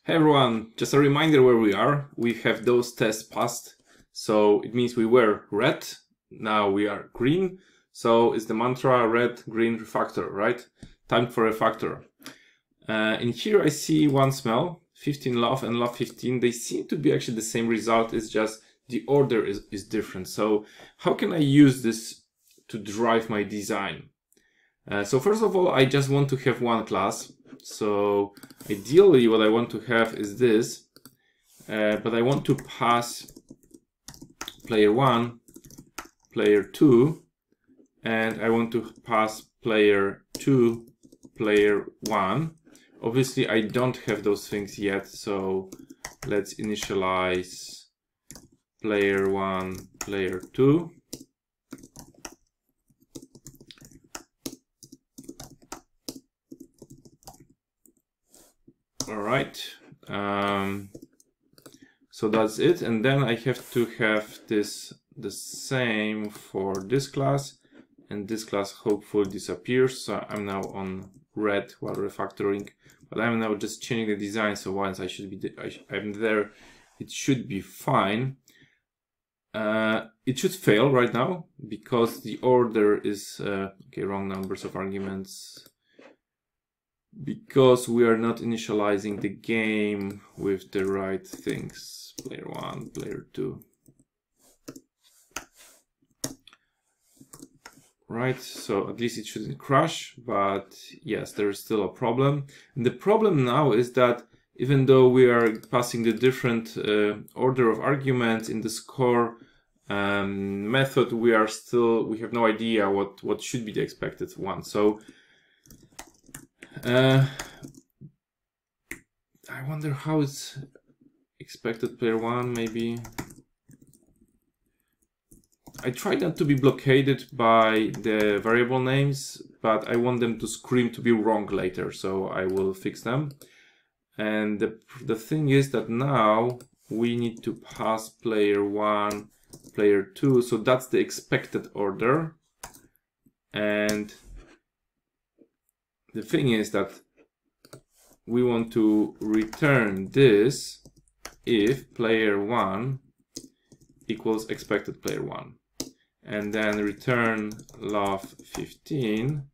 Hey everyone, just a reminder where we are. We have those tests passed, so it means we were red, now we are green. So it's the mantra red, green, refactor, right? Time for refactor. In here I see one smell, 15 love and love 15. They seem to be actually the same result, it's just the order is different. So how can I use this to drive my design? So first of all, I just want to have one class. So ideally what I want to have is this, but I want to pass player 1, player 2, and I want to pass player 2, player 1. Obviously I don't have those things yet, so let's initialize player 1, player 2. All right, so that's it, and then I have to have this the same for this class, and this class hopefully disappears. So I'm now on red while refactoring, but I'm now just changing the design. So once I'm there, it should be fine. It should fail right now because the order is okay. Wrong numbers of arguments. Because we are not initializing the game with the right things. Player 1, player 2. Right, so at least it shouldn't crash, but yes, there is still a problem. And the problem now is that even though we are passing the different order of arguments in the score method, we have no idea what should be the expected one. So I wonder how it's expected player 1, maybe. I try not to be blockaded by the variable names, but I want them to scream to be wrong later, so I will fix them. And the thing is that now we need to pass player 1, player 2, so that's the expected order. And the thing is that we want to return this if player 1 equals expected player 1, and then return love 15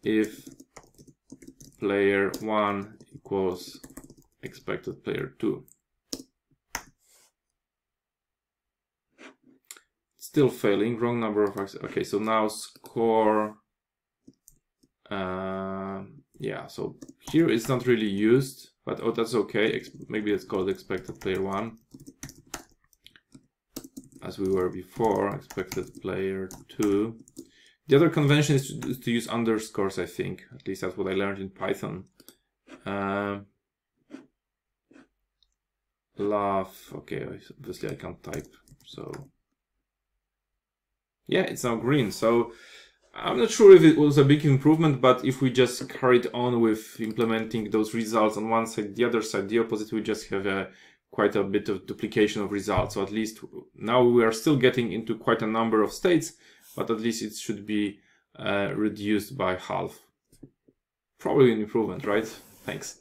if player 1 equals expected player 2. Still failing, wrong number of access. Okay, so now score. Yeah, so here it's not really used, but oh, that's okay. Maybe let's call it expected player 1, as we were before. Expected player 2. The other convention is to use underscores, I think. At least that's what I learned in Python. Love. Okay, obviously I can't type, so yeah, it's now green. So I'm not sure if it was a big improvement, but if we just carried on with implementing those results on one side, the other side, the opposite, we just have quite a bit of duplication of results. So at least now we are still getting into quite a number of states, but at least it should be reduced by half. Probably an improvement, right? Thanks.